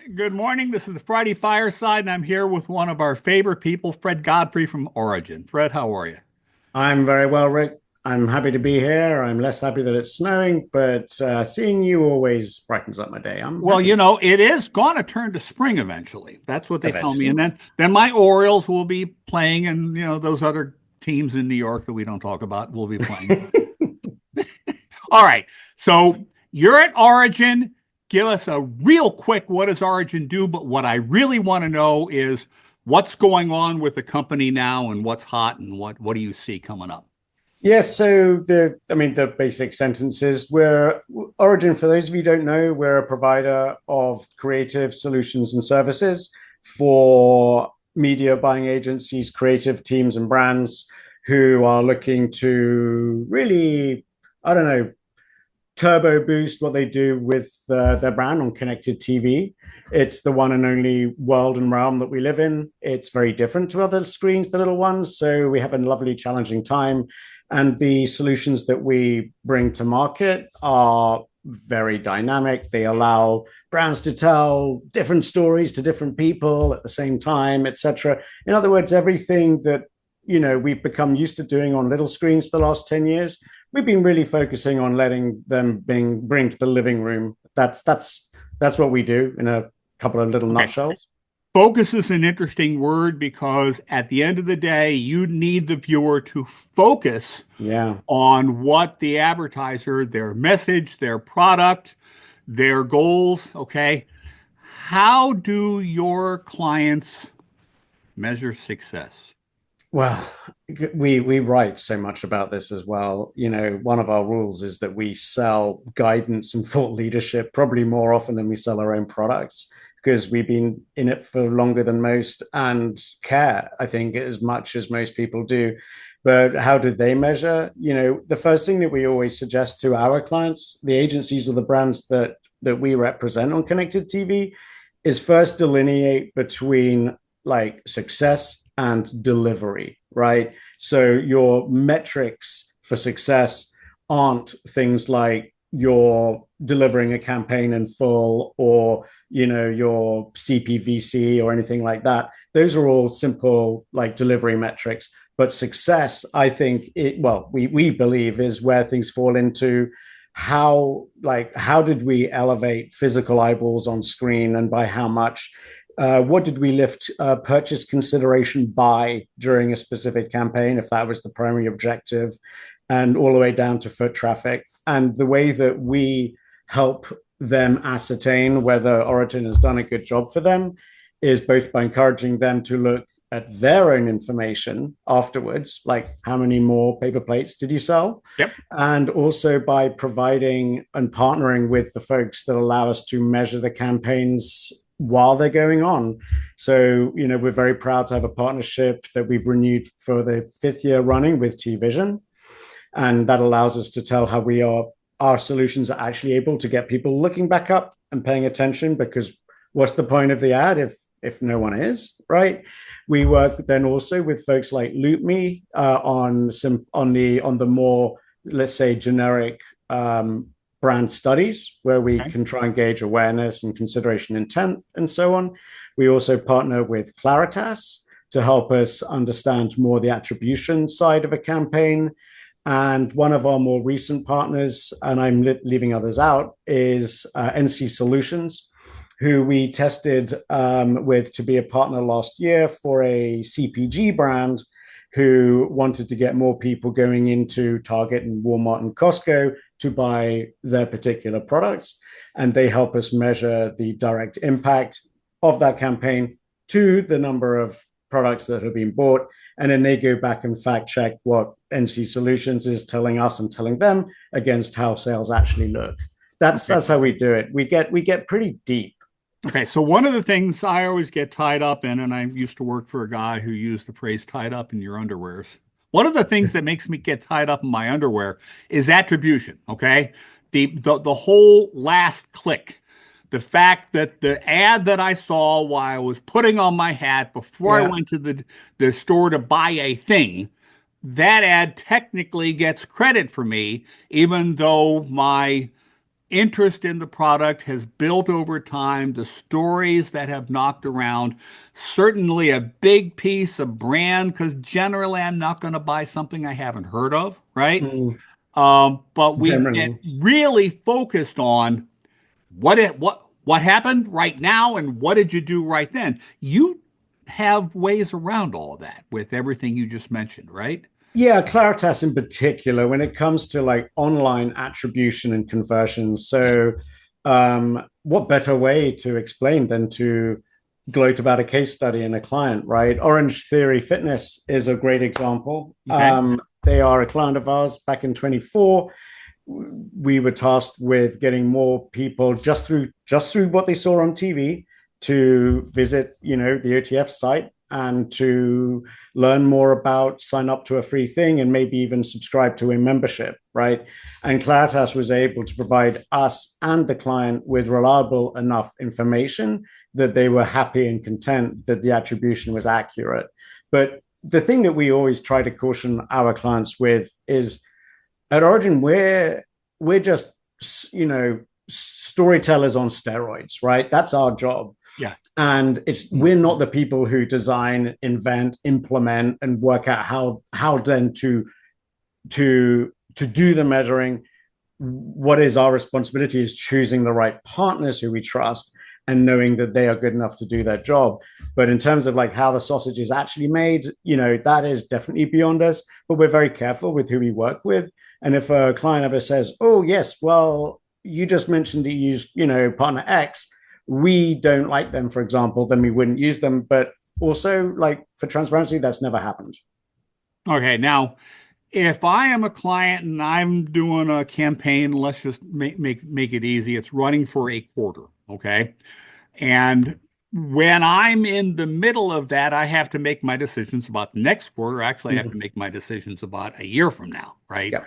Good morning. This is the Friday Fireside, and I'm here with one of our favorite people, Fred Godfrey from Origin. Fred, how are you? I'm very well, Rick. I'm happy to be here. I'm less happy that it's snowing, but seeing you always brightens up my day. I'm Well, happy it is going to turn to spring eventually. That's what they tell me. And eventually. then my Orioles will be playing, and those other teams in New York that we don't talk about will be playing. All right. So you're at Origin. Give us a real quick what does Origin do? But what I really want to know is what's going on with the company now and what's hot and what do you see coming up? Yes, so the basic sentences. We're Origin, for those of you who don't know, we're a provider of creative solutions and services for media buying agencies, creative teams, and brands who are looking to really, I don't know, turbo boost what they do with their brand on connected TV. It's the one and only world and realm that we live in. It's very different to other screens, the little ones. So we have a lovely, challenging time. And the solutions that we bring to market are very dynamic. They allow brands to tell different stories to different people at the same time, etc. In other words, everything that we've become used to doing on little screens for the last 10 years, we've been really focusing on letting them bring to the living room. That's what we do in a couple of little Okay. nutshells. Focus is an interesting word because at the end of the day, you need the viewer to focus Yeah. on what the advertiser, their message, their product, their goals. Okay. How do your clients measure success? Well, we write so much about this as well. One of our rules is that we sell guidance and thought leadership probably more often than we sell our own products because we've been in it for longer than most and care, I think, as much as most people do. But how do they measure? The first thing that we always suggest to our clients, the agencies or the brands that we represent on connected TV, is first delineate between like success and delivery, right? So your metrics for success aren't things like you're delivering a campaign in full or your CPVC or anything like that. Those are all simple like delivery metrics. But success, I think we believe is where things fall into how did we elevate physical eyeballs on screen and by how much, what did we lift purchase consideration by during a specific campaign, if that was the primary objective, and all the way down to foot traffic. And the way that we help them ascertain whether Origin has done a good job for them is both by encouraging them to look at their own information afterwards, like how many more paper plates did you sell? Yep. And also by providing and partnering with the folks that allow us to measure the campaigns while they're going on. So, we're very proud to have a partnership that we've renewed for the fifth year running with TVision. And that allows us to tell how our solutions are actually able to get people looking back up and paying attention, because what's the point of the ad if no one is, right? We work then also with folks like LoopMe on the more, let's say, generic brand studies where we Okay. can try and gauge awareness and consideration intent and so on. We also partner with Claritas to help us understand more the attribution side of a campaign. And one of our more recent partners, and I'm leaving others out, is NC Solutions, who we tested with to be a partner last year for a CPG brand who wanted to get more people going into Target and Walmart and Costco to buy their particular products. And they help us measure the direct impact of that campaign to the number of products that have been bought. And then they go back and fact check what NC Solutions is telling us and telling them against how sales actually look. That's Okay. that's how we do it. We get pretty deep. Okay. So one of the things I always get tied up in, and I used to work for a guy who used the phrase tied up in your underwears. One of the things that makes me get tied up in my underwear is attribution. Okay. The whole last click. The fact that the ad that I saw while I was putting on my hat before I Yeah. went to the store to buy a thing, that ad technically gets credit for me, even though my interest in the product has built over time, the stories that have knocked around, certainly a big piece of brand, because generally I'm not going to buy something I haven't heard of, right? Mm, But we get generally. really focused on what happened right now and what did you do right then. You have ways around all of that with everything you just mentioned, right? Yeah, Claritas in particular, when it comes to like online attribution and conversions. Yeah. So, what better way to explain than to gloat about a case study and a client, right? Orange Theory Fitness is a great example. Okay. They are a client of ours back in 24. We were tasked with getting more people just through what they saw on TV to visit, the OTF site and to learn more about, sign up to a free thing, and maybe even subscribe to a membership, right? And Claritas was able to provide us and the client with reliable enough information that they were happy and content that the attribution was accurate. But the thing that we always try to caution our clients with is at Origin, we're just storytellers on steroids, right? That's our job. Yeah. And we're not the people who design, invent, implement, and work out how then to do the measuring. What is our responsibility is choosing the right partners who we trust and knowing that they are good enough to do their job. But in terms of like how the sausage is actually made, that is definitely beyond us. But we're very careful with who we work with. And if a client ever says, "Oh yes, well, you just mentioned that you use, partner X, we don't like them," for example, then we wouldn't use them. But also, like for transparency, that's never happened. Okay. Now, if I am a client and I'm doing a campaign, let's just make it easy. It's running for a quarter. Okay. And when I'm in the middle of that, I have to make my decisions about the next quarter. Actually, I have to Mm-hmm. make my decisions about a year from now, right? Yeah.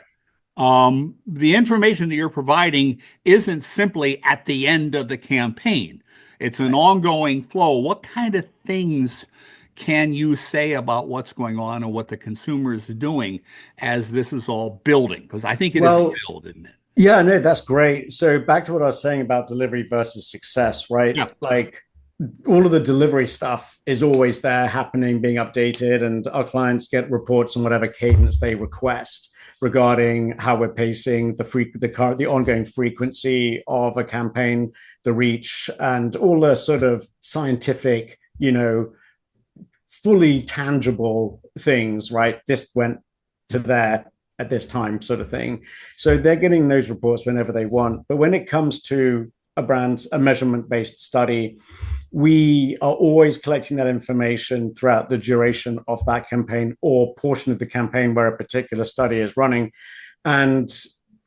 The information that you're providing isn't simply at the end of the campaign. It's an ongoing flow. What kind of things can you say about what's going on and what the consumer is doing as this is all building? Because I think it is a Well, build, isn't it? yeah, no, that's great. So back to what I was saying about delivery versus success, right? Yeah. Like all of the delivery stuff is always there happening, being updated, and our clients get reports on whatever cadence they request regarding how we're pacing the ongoing frequency of a campaign, the reach, and all the sort of scientific, fully tangible things, right? This went to there at this time, sort of thing. So they're getting those reports whenever they want. But when it comes to a measurement based study, we are always collecting that information throughout the duration of that campaign or portion of the campaign where a particular study is running. And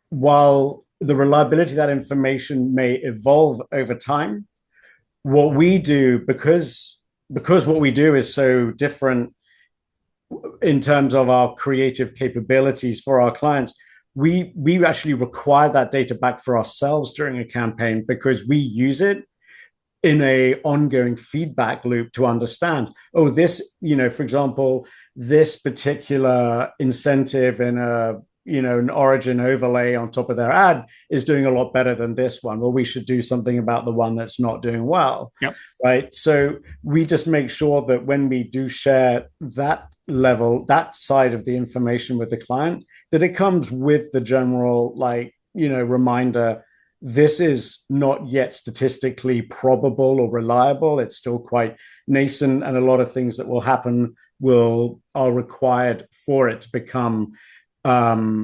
while the reliability of that information may evolve over time, what we do, because what we do is so different in terms of our creative capabilities for our clients, we actually require that data back for ourselves during a campaign because we use it in a ongoing feedback loop to understand, oh, this, for example, this particular incentive in an origin overlay on top of their ad is doing a lot better than this one. Well, we should do something about the one that's not doing well. Yep. Right. So we just make sure that when we do share that level, that side of the information with the client, that it comes with the general, reminder, this is not yet statistically probable or reliable. It's still quite nascent, and a lot of things that will happen are required for it to become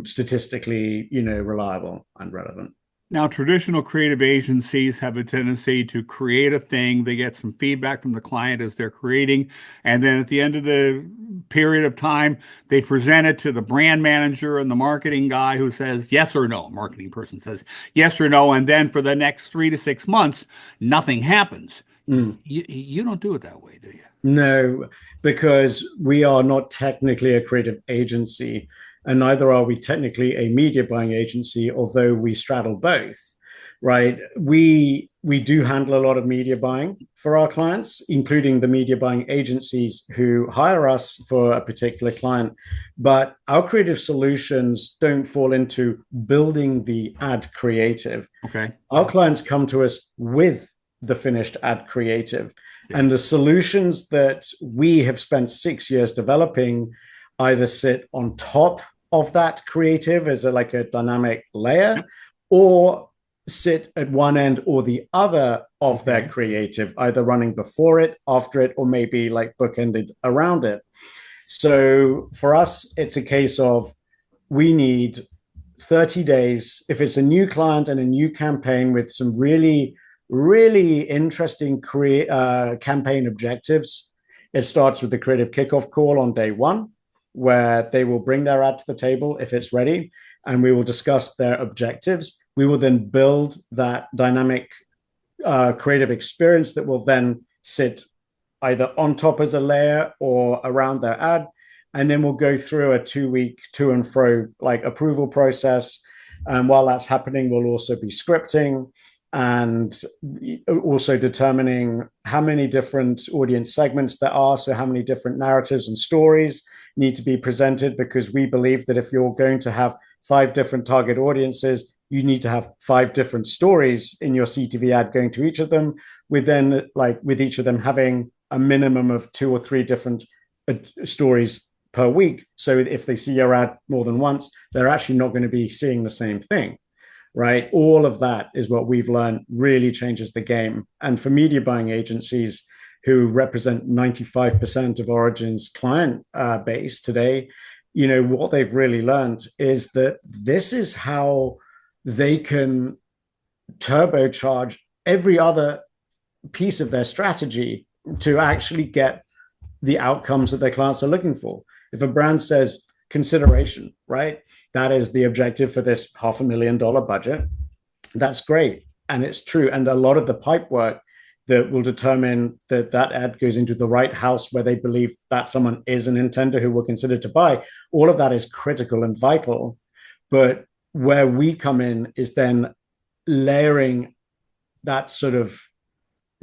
statistically, reliable and relevant. Now, traditional creative agencies have a tendency to create a thing. They get some feedback from the client as they're creating. And then at the end of the period of time, they present it to the brand manager and the marketing guy who says yes or no. Marketing person says yes or no. And then for the next 3 to 6 months, nothing happens. You don't do it that way, do you? No, because we are not technically a creative agency, and neither are we technically a media buying agency, although we straddle both. right? We do handle a lot of media buying for our clients, including the media buying agencies who hire us for a particular client. But our creative solutions don't fall into building the ad creative. Okay. Our clients come to us with the finished ad creative. See. And the solutions that we have spent 6 years developing either sit on top of that creative as like a dynamic layer, Yep. or sit at one end or the other of Okay. their creative, either running before it, after it, or maybe like bookended around it. So for us, it's a case of we need 30 days. If it's a new client and a new campaign with some really, really interesting campaign objectives, it starts with the creative kickoff call on day one, where they will bring their ad to the table if it's ready, and we will discuss their objectives. We will then build that dynamic creative experience that will then sit either on top as a layer or around their ad. And then we'll go through a 2-week to and fro like approval process. And while that's happening, we'll also be scripting and also determining how many different audience segments there are. So how many different narratives and stories need to be presented, because we believe that if you're going to have 5 different target audiences, you need to have 5 different stories in your CTV ad going to each of them, with each of them having a minimum of 2 or 3 different stories per week. So if they see your ad more than once, they're actually not going to be seeing the same thing, right? All of that is what we've learned really changes the game. And for media buying agencies who represent 95% of Origin's client base today, what they've really learned is that this is how they can turbocharge every other piece of their strategy to actually get the outcomes that their clients are looking for. If a brand says consideration, right, that is the objective for this $500,000 budget, that's great. And it's true. And a lot of the pipe work that will determine that ad goes into the right house where they believe that someone is an intender who will consider to buy, all of that is critical and vital. But where we come in is then layering that sort of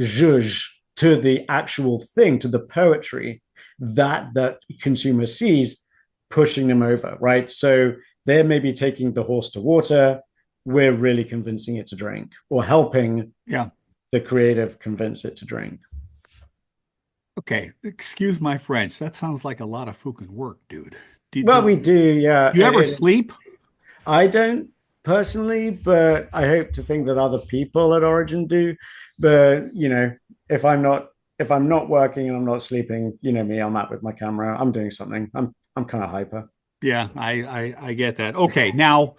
zhuzh to the actual thing, to the poetry that consumer sees, pushing them over, right? So they're maybe taking the horse to water. We're really convincing it to drink, or helping the creative convince it to drink. Okay. Excuse my French. That sounds like a lot of fucking work, dude. We do, yeah. Do you ever sleep? I don't personally, but I hope to think that other people at Origin do. But if I'm not working and I'm not sleeping, me, I'm out with my camera. I'm doing something. I'm kind of hyper. Yeah, I get that. Okay, now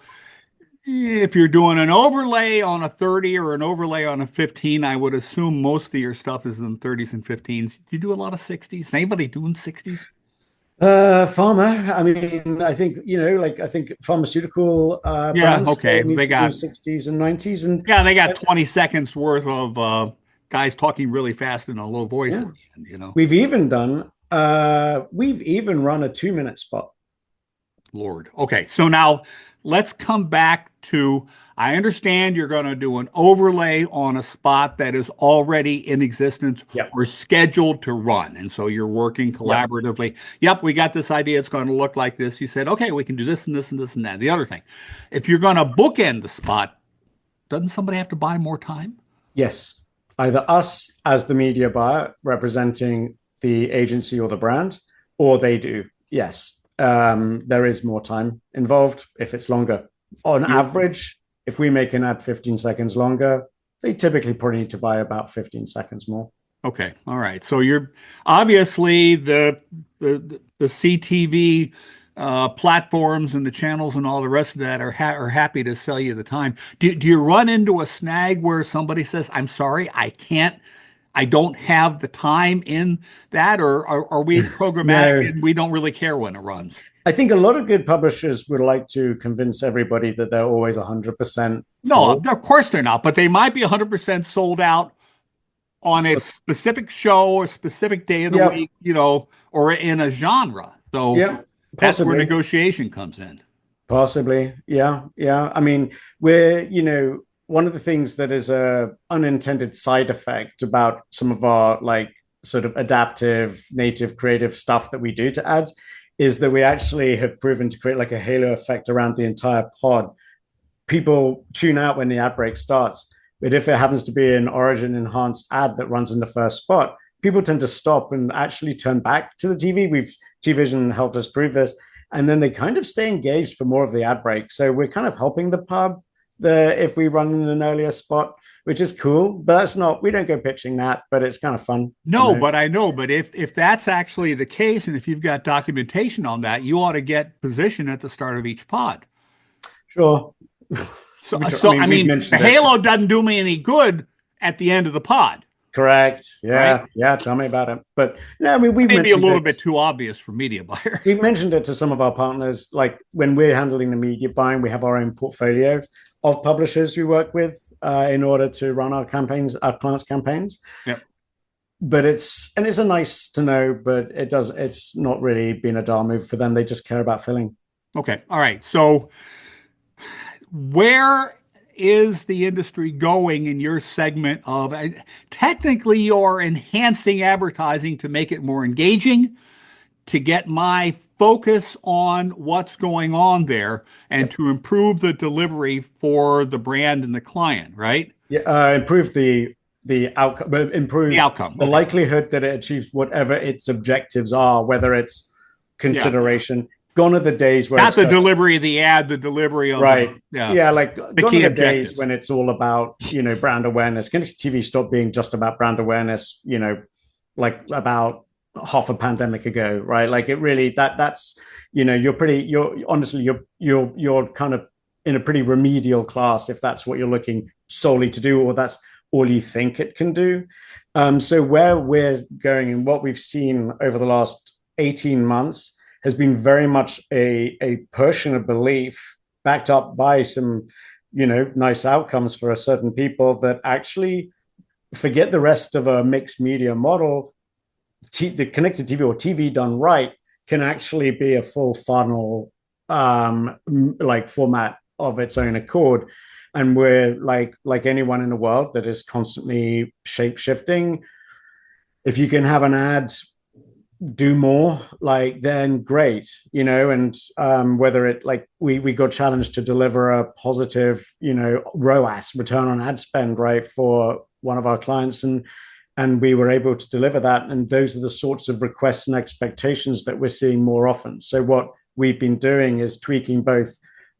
if you're doing an overlay on a 30 or an overlay on a 15, I would assume most of your stuff is in 30s and 15s. Do you do a lot of 60s? Anybody doing 60s? Pharma. I mean, I think I think pharmaceutical brands okay. need They to got do 60s and 90s, and they got 20 seconds worth of guys talking really fast in a low voice at the end, We've even run a 2-minute spot. Lord. Okay, so now let's come back to, I understand you're going to do an overlay on a spot that is already in existence or scheduled to run. And so you're working collaboratively. Yep, we got this idea. It's going to look like this. You said, okay, we can do this and this and this and that. The other thing, if you're going to bookend the spot, doesn't somebody have to buy more time? Yes. Either us as the media buyer representing the agency or the brand, or they do. Yes. There is more time involved if it's longer. On average, if we make an ad 15 seconds longer, they typically probably need to buy about 15 seconds more. Okay. All right. So you're obviously the CTV platforms and the channels and all the rest of that are happy to sell you the time. Do you run into a snag where somebody says, I'm sorry, I don't have the time in that, or are we programmatic and we don't really care when it runs? I think a lot of good publishers would like to convince everybody that they're always 100%. No, of course they're not, but they might be 100% sold out on a specific show or specific day of the week, or in a genre. So that's where negotiation comes in. Possibly. Yeah. I mean, one of the things that is a unintended side effect about some of our like sort of adaptive, native, creative stuff that we do to ads is that we actually have proven to create like a halo effect around the entire pod. People tune out when the ad break starts, but if it happens to be an origin enhanced ad that runs in the first spot, people tend to stop and actually turn back to the TV. We've TVision helped us prove this, and then they kind of stay engaged for more of the ad break. So we're kind of helping the pub if we run in an earlier spot, which is cool. But that's not, we don't go pitching that, but it's kind of fun. No, but I know. But if that's actually the case, and if you've got documentation on that, you ought to get position at the start of each pod. Sure. I mean, the halo doesn't do me any good at the end of the pod. Correct. Yeah. Right? Yeah. Tell me about it. But no, I mean, we've maybe a little bit too obvious for media buyers. We've mentioned it to some of our partners. Like when we're handling the media buying, we have our own portfolio of publishers we work with in order to run our campaigns, our clients' campaigns. Yep. But it's a nice to know, but it's not really been a dial move for them. They just care about filling. Okay. All right. So where is the industry going in your segment of technically you're enhancing advertising to make it more engaging, to get my focus on what's going on there, and to improve the delivery for the brand and the client, right? Yeah, improve the outcome, improve the outcome, the likelihood that it achieves whatever its objectives are, whether it's consideration. Yeah. Gone are the days where not the delivery of the ad, the delivery of right. Like the key objectives. Days when it's all about brand awareness. Can TV stop being just about brand awareness? Like about half a pandemic ago, right? Like it really that's you're honestly you're kind of in a pretty remedial class if that's what you're looking solely to do, or that's all you think it can do. So where we're going and what we've seen over the last 18 months has been very much a push and a belief backed up by some, nice outcomes for a certain people that actually forget the rest of a mixed media model. The connected TV or TV done right can actually be a full funnel like format of its own accord. And we're like anyone in the world that is constantly shape shifting. If you can have an ad do more, then great, and whether it we got challenged to deliver a positive, ROAS, return on ad spend, right, for one of our clients, and we were able to deliver that. And those are the sorts of requests and expectations that we're seeing more often. So what we've been doing is tweaking both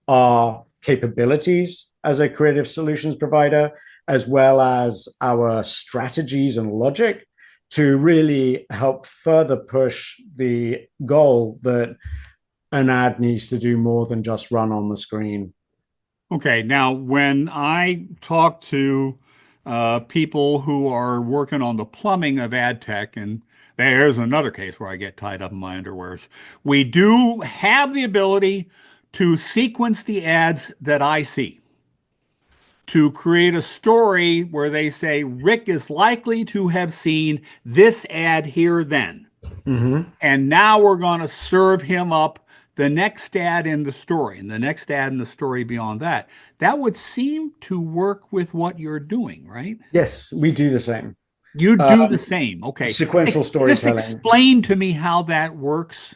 our capabilities as a creative solutions provider, as well as our strategies and logic to really help further push the goal that an ad needs to do more than just run on the screen. Okay. Now, when I talk to people who are working on the plumbing of ad tech, and there's another case where I get tied up in my underwears, we do have the ability to sequence the ads that I see, to create a story where they say Rick is likely to have seen this ad here then. Mm-hmm. And now we're going to serve him up the next ad in the story and the next ad in the story beyond that. That would seem to work with what you're doing, right? Yes, we do the same. You do the same. Okay. Sequential storytelling. Just explain to me how that works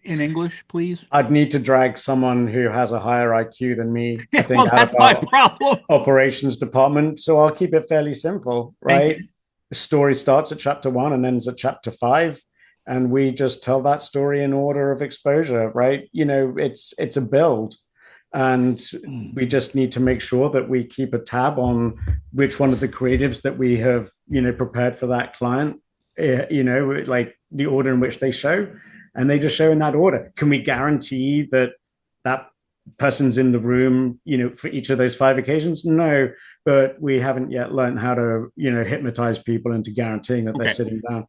in English, please. I'd need to drag someone who has a higher IQ than me, I think. Well, that's my problem. Operations department. So I'll keep it fairly simple, right? The story starts at chapter 1 and ends at chapter 5. And we just tell that story in order of exposure, right? It's a build. And we just need to make sure that we keep a tab on which one of the creatives that we have, prepared for that client, like the order in which they show. And they just show in that order. Can we guarantee that that person's in the room, for each of those 5 occasions? No, but we haven't yet learned how to, hypnotize people into guaranteeing that they're sitting down.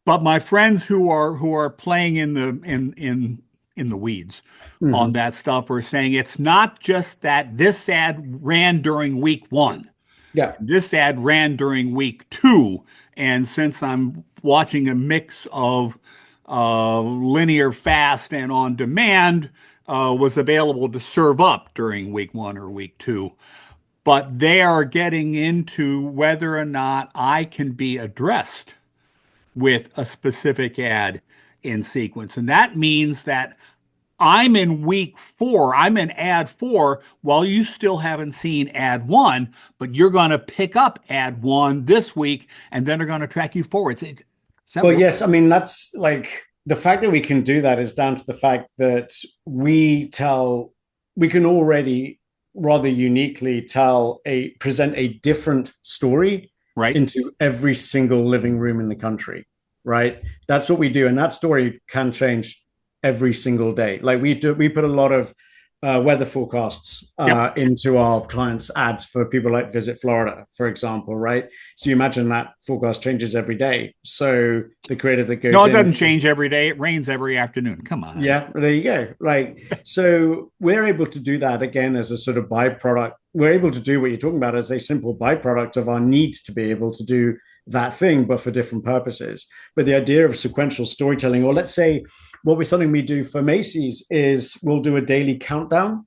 But my friends who are playing in the weeds on that stuff are saying it's not just that this ad ran during week 1. Yeah. This ad ran during week 2. And since I'm watching a mix of linear, fast, and on demand, was available to serve up during week 1 or week 2. but they are getting into whether or not I can be addressed with a specific ad in sequence. And that means that I'm in week 4, I'm in ad 4, while you still haven't seen ad 1, but you're going to pick up ad 1 this week, and then they're going to track you forward. Does that Well, work? yes, I mean that's like the fact that we can do that is down to the fact that we can already rather uniquely present a different story Right? into every single living room in the country, right? That's what we do, and that story can change every single day. Like we put a lot of weather forecasts Yep. into our clients' ads for people like Visit Florida, for example, right? So you imagine that forecast changes every day. So the creative that No, goes it in, doesn't change every day. It rains every afternoon. Come on. yeah, there you go. Like, so we're able to do that again as a sort of byproduct. We're able to do what you're talking about as a simple byproduct of our need to be able to do that thing, but for different purposes. But the idea of sequential storytelling, or let's say something we do for Macy's is we'll do a daily countdown,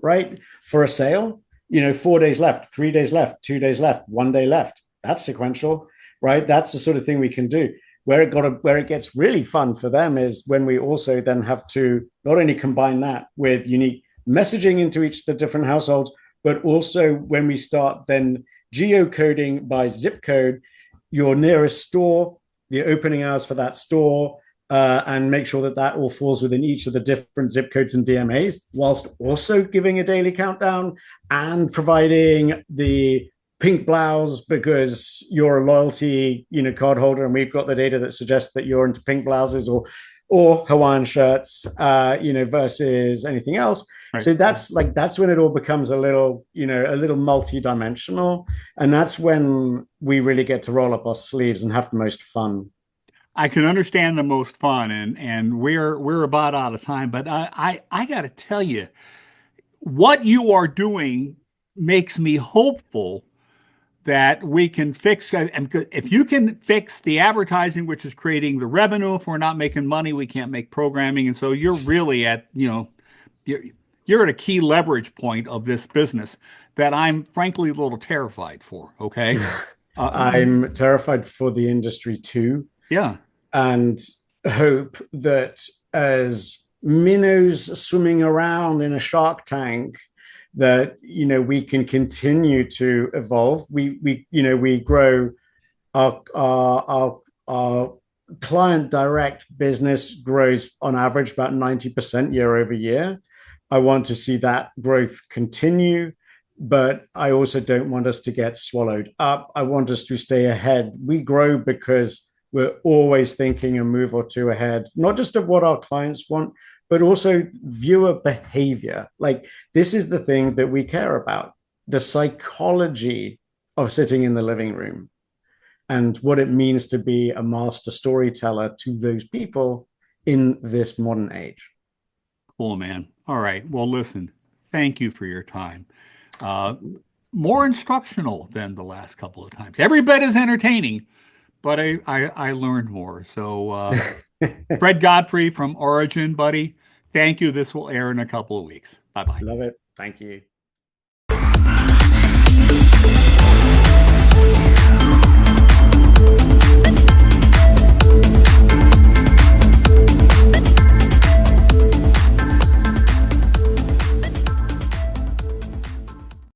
right? For a sale, 4 days left, 3 days left, 2 days left, 1 day left. That's sequential, right? That's the sort of thing we can do. Where it gets really fun for them is when we also then have to not only combine that with unique messaging into each of the different households, but also when we start then geocoding by zip code your nearest store, the opening hours for that store, and make sure that that all falls within each of the different zip codes and DMAs, whilst also giving a daily countdown and providing the pink blouse because you're a loyalty, card holder, and we've got the data that suggests that you're into pink blouses or Hawaiian shirts, versus anything else. Right. So that's when it all becomes a little multi-dimensional, and that's when we really get to roll up our sleeves and have the most fun. I can understand the most fun, and we're about out of time, but I got to tell you, what you are doing makes me hopeful that we can fix, and if you can fix the advertising, which is creating the revenue. If we're not making money, we can't make programming. And so you're really you're, you're at a key leverage point of this business that I'm frankly a little terrified for. Okay. Uh, I'm terrified for the industry too, yeah. and hope that as minnows swimming around in a shark tank, that we can continue to evolve. We grow our client direct business grows on average about 90% year over year. I want to see that growth continue, but I also don't want us to get swallowed up. I want us to stay ahead. We grow because we're always thinking a move or two ahead, not just of what our clients want, but also viewer behavior. Like, this is the thing that we care about, the psychology of sitting in the living room and what it means to be a master storyteller to those people in this modern age. Cool, man. All right. Well, listen, thank you for your time. Uh, More instructional than the last couple of times. Every bit is entertaining, but I learned more. So, Fred Godfrey from Origin, buddy, thank you. This will air in a couple of weeks. Bye bye. Love it. Thank you.